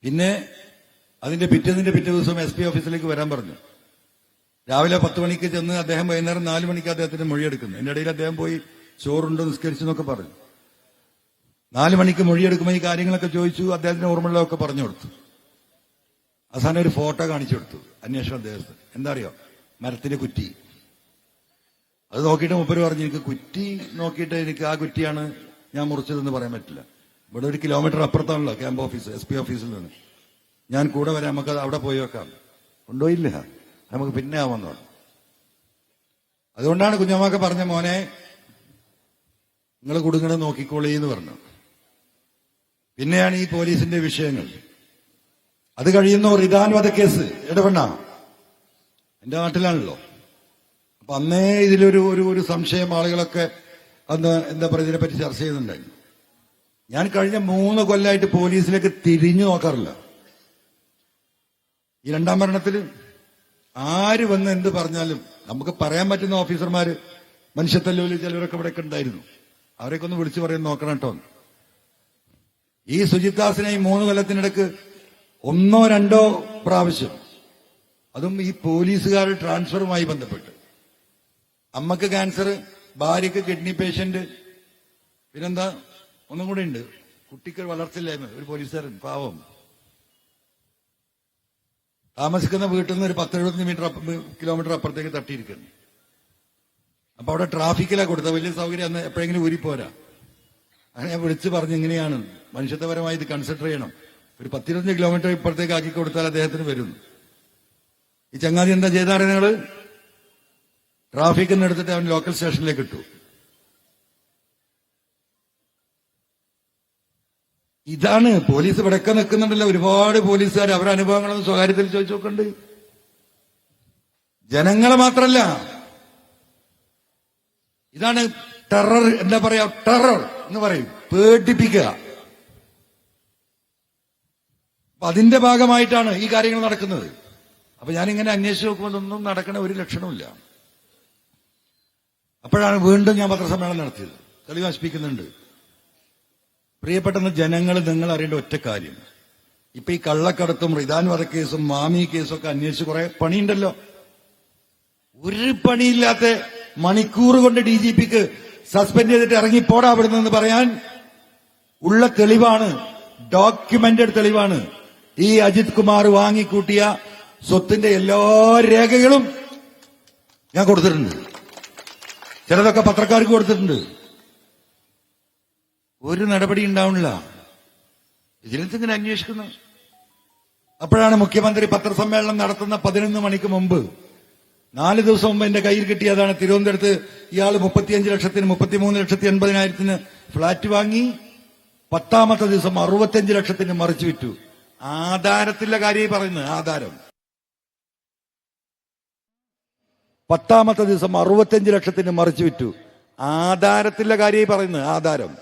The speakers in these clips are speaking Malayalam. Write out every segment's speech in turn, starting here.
പിന്നെ അതിന്റെ പിറ്റേ ദിവസം SP ഓഫീസിലേക്ക് വരാൻ പറഞ്ഞു. രാവിലെ 10 മണിക്ക് ചെന്ന് അദ്ദേഹം വൈകുന്നേരം 4 മണിക്ക് അദ്ദേഹത്തിന്റെ മൊഴിയെടുക്കുന്നു. എന്റെ ഇടയിൽ അദ്ദേഹം പോയി ചോറുണ്ടോ നിസ്കരിച്ചു എന്നൊക്കെ പറഞ്ഞു. 4 മണിക്ക് മൊഴിയെടുക്കുമ്പോൾ ഈ കാര്യങ്ങളൊക്കെ ചോദിച്ചു. അദ്ദേഹത്തിന് ഓർമ്മയുള്ളതൊക്കെ പറഞ്ഞു കൊടുത്തു. അവസാനം ഒരു ഫോട്ടോ കാണിച്ചു കൊടുത്തു അന്വേഷണ ഉദ്യോഗസ്ഥൻ. എന്താ അറിയോ? മരത്തിന്റെ കുറ്റി. അത് നോക്കിയിട്ട് മൂപ്പര് പറഞ്ഞു, എനിക്ക് കുറ്റി നോക്കിയിട്ട് എനിക്ക് ആ കുറ്റിയാണ് ഞാൻ മുറിച്ചതെന്ന് പറയാൻ പറ്റില്ല. ഇവിടെ 1 കിലോമീറ്റർ അപ്പുറത്താണല്ലോ ക്യാമ്പ് ഓഫീസ്, SP ഓഫീസിൽ നിന്ന്. ഞാൻ കൂടെ വരാം, നമുക്ക് അവിടെ പോയി വെക്കാം. കൊണ്ടുപോയില്ല, നമുക്ക് പിന്നെ ആവാന്ന് പറഞ്ഞു. അതുകൊണ്ടാണ് കുഞ്ഞമ്മക്ക് പറഞ്ഞ, മോനെ നിങ്ങൾ കുടുങ്ങണ നോക്കിക്കോളീ എന്ന് പറഞ്ഞു. പിന്നെയാണ് ഈ പോലീസിന്റെ വിഷയങ്ങൾ. അത് കഴിയുന്നു റിദാൻ വധക്കേസ്. ഇടപെണ്ണ എന്റെ നാട്ടിലാണല്ലോ. അപ്പൊ അന്നേ ഇതിലൊരു സംശയം ആളുകളൊക്കെ അന്ന് എന്താ പറയുക ഇതിനെപ്പറ്റി ചർച്ച ചെയ്യുന്നുണ്ടായി. ഞാൻ കഴിഞ്ഞ 3 കൊല്ലമായിട്ട് പോലീസിലേക്ക് തിരിഞ്ഞു നോക്കാറില്ല. ഈ 2ാം ഭരണത്തിൽ ആര് വന്ന് എന്ത് പറഞ്ഞാലും നമുക്ക് പറയാൻ പറ്റുന്ന ഓഫീസർമാര്, മനുഷ്യത്തല്ലൂരിൽ ചിലവരൊക്കെ ഇവിടെയൊക്കെ ഉണ്ടായിരുന്നു. അവരെയൊക്കെ ഒന്ന് വിളിച്ചു പറയാൻ നോക്കണം കേട്ടോ. ഈ സുജിത് ദാസിനെ ഈ 3 കൊല്ലത്തിനിടക്ക് 1 or 2 പ്രാവശ്യം, അതും ഈ പോലീസുകാർ ട്രാൻസ്ഫറുമായി ബന്ധപ്പെട്ട്, അമ്മക്ക് ക്യാൻസർ, ഭാര്യക്ക് കിഡ്നി പേഷ്യന്റ്, പിന്നെന്താ ഒന്നും കൂടെ ഉണ്ട്, കുട്ടിക്ക് വളർച്ചില്ലായ്മ, ഒരു പോലീസുകാരൻ പാവം താമസിക്കുന്ന വീട്ടിൽ നിന്ന് ഒരു 10-70 കിലോമീറ്റർ അപ്പുറത്തേക്ക് തട്ടിയിരിക്കുന്നു. അപ്പൊ അവിടെ ട്രാഫിക്കിലാണ് കൊടുത്തത്. വലിയ സൗകര്യം അന്ന് എപ്പോഴെങ്കിലും ഊരിപ്പോരാ. അങ്ങനെ ഞാൻ വിളിച്ചു പറഞ്ഞു, ഇങ്ങനെയാണ് മനുഷ്യത്വപരമായി ഇത് കൺസിഡർ ചെയ്യണം. ഒരു 10-20 കിലോമീറ്റർ ഇപ്പുറത്തേക്ക് ആക്കി കൊടുത്താൽ അദ്ദേഹത്തിന് വരും. ഈ ചങ്ങാതി എന്താ ചെയ്താറ്? നിങ്ങള് ട്രാഫിക്കിൽ നിന്ന് എടുത്തിട്ട് അവൻ ലോക്കൽ സ്റ്റേഷനിലേക്ക് ഇട്ടു. ഇതാണ് പോലീസ് ഇവിടെയൊക്കെ നിൽക്കുന്നുണ്ടല്ലോ. ഒരുപാട് പോലീസുകാർ അവരുടെ അനുഭവങ്ങളൊന്നും സ്വകാര്യത്തിൽ ചോദിച്ചു നോക്കണ്ട്. ജനങ്ങളെ മാത്രല്ല, ഇതാണ് ടെറർ. എന്താ പറയാ? ടെറർ എന്ന് പറയും, പേടിപ്പിക്കുക. അപ്പൊ അതിന്റെ ഭാഗമായിട്ടാണ് ഈ കാര്യങ്ങൾ നടക്കുന്നത്. അപ്പൊ ഞാനിങ്ങനെ അന്വേഷിച്ച് നോക്കുമ്പോൾ ഒന്നും നടക്കണ ഒരു ലക്ഷണമില്ല. അപ്പോഴാണ് വീണ്ടും ഞാൻ പത്രസമ്മേളനം നടത്തിയത്. തെളിവ് നശിപ്പിക്കുന്നുണ്ട്. പ്രിയപ്പെട്ട ജനങ്ങൾ, നിങ്ങൾ അറിയേണ്ട ഒറ്റ കാര്യം, ഇപ്പൊ ഈ കള്ളക്കടത്തും റിദാൻ വധക്കേസും മാമി കേസും ഒക്കെ അന്വേഷിച്ച് കുറെ പണിയുണ്ടല്ലോ. ഒരു പണിയില്ലാത്ത മണിക്കൂർ കൊണ്ട് DGPക്ക് സസ്പെൻഡ് ചെയ്തിട്ട് ഇറങ്ങിപ്പോടാ അവിടുന്ന് പറയാൻ ഉള്ള തെളിവാണ്, ഡോക്യുമെന്റഡ് തെളിവാണ്. ഈ അജിത് കുമാർ വാങ്ങിക്കൂട്ടിയ സ്വത്തിന്റെ എല്ലാ രേഖകളും ഞാൻ കൊടുത്തിട്ടുണ്ട്. ചിലതൊക്കെ പത്രക്കാർക്ക് കൊടുത്തിട്ടുണ്ട്. ഒരു നടപടി ഉണ്ടാവണില്ല. ഇതിലെന്തിങ്ങനെ അന്വേഷിക്കുന്നു? അപ്പോഴാണ് മുഖ്യമന്ത്രി പത്രസമ്മേളനം നടത്തുന്ന 11 മണിക്ക് മുമ്പ്, 4 ദിവസം മുമ്പ് എന്റെ കയ്യിൽ കിട്ടിയതാണ്. തിരുവനന്തപുരത്ത് ഇയാൾ 35 ലക്ഷത്തിന് 33,80,000 ഫ്ളാറ്റ് വാങ്ങി. 10ാമത്തെ ദിവസം 65 ലക്ഷത്തിന് മറിച്ചു വിറ്റു. ആധാരത്തിലെ കാര്യമായി പറയുന്നത്. ആധാരം 10ാമത്തെ ദിവസം 65 ലക്ഷത്തിന് മറിച്ചു വിറ്റു. ആധാരത്തിലെ കാര്യമായി പറയുന്നത്. ആധാരം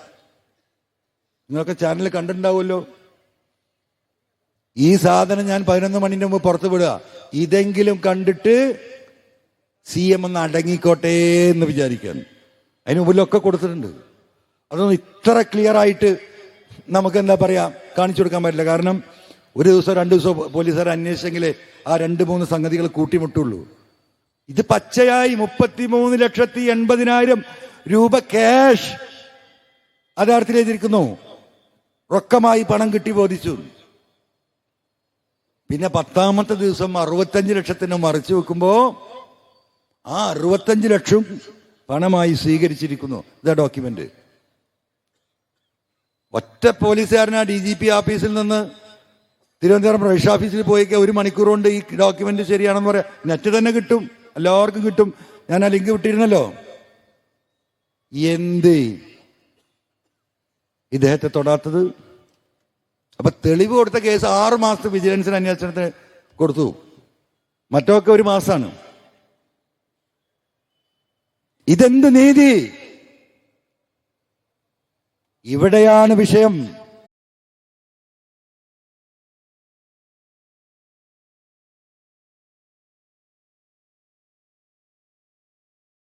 നിങ്ങളൊക്കെ ചാനൽ കണ്ടിട്ടുണ്ടാവുമല്ലോ. ഈ സാധനം ഞാൻ 11 മണിന്റെ മുമ്പ് പുറത്തു വിടുക. ഇതെങ്കിലും കണ്ടിട്ട് CM ഒന്ന് അടങ്ങിക്കോട്ടെ എന്ന് വിചാരിക്കാൻ. അതിന് മുമ്പിലൊക്കെ കൊടുത്തിട്ടുണ്ട്. അതൊന്നും ഇത്ര ക്ലിയർ ആയിട്ട് നമുക്ക് എന്താ പറയാ കാണിച്ചു കൊടുക്കാൻ പറ്റില്ല. കാരണം 1 ദിവസം 2 ദിവസം പോലീസുകാർ അന്വേഷിച്ചെങ്കിലേ ആ 2-3 സംഗതികൾ കൂട്ടിമുട്ടുള്ളൂ. ഇത് പച്ചയായി 33,80,000 രൂപ ക്യാഷ് യഥാർത്ഥത്തിൽ എഴുതിയിരിക്കുന്നു. റൊക്കമായി പണം കിട്ടി ബോധിച്ചു. പിന്നെ 10ാമത്തെ ദിവസം 65 ലക്ഷത്തിന് മറിച്ചു വെക്കുമ്പോ ആ 65 ലക്ഷം പണമായി സ്വീകരിച്ചിരിക്കുന്നു. ഇതാ ഡോക്യുമെന്റ്. ഒറ്റ പോലീസുകാരനാ DGP ഓഫീസിൽ നിന്ന് തിരുവനന്തപുരം രജിസ്ട്രാർ ഓഫീസിൽ പോയിക്കെ 1 മണിക്കൂർ കൊണ്ട് ഈ ഡോക്യുമെന്റ് ശരിയാണെന്ന് പറയാം. നെറ്റ് തന്നെ കിട്ടും, എല്ലാവർക്കും കിട്ടും. ഞാൻ ആ ലിങ്ക് വിട്ടിരുന്നല്ലോ. എന്ത് ഇദ്ദേഹത്തെ തൊടാത്തത്? അപ്പൊ തെളിവ് കൊടുത്ത കേസ് 6 മാസത്തെ വിജിലൻസിന് അന്വേഷണത്തിന് കൊടുത്തു. മറ്റൊക്കെ 1 മാസമാണ്. ഇതെന്ത് നീതി? ഇവിടെയാണ് വിഷയം.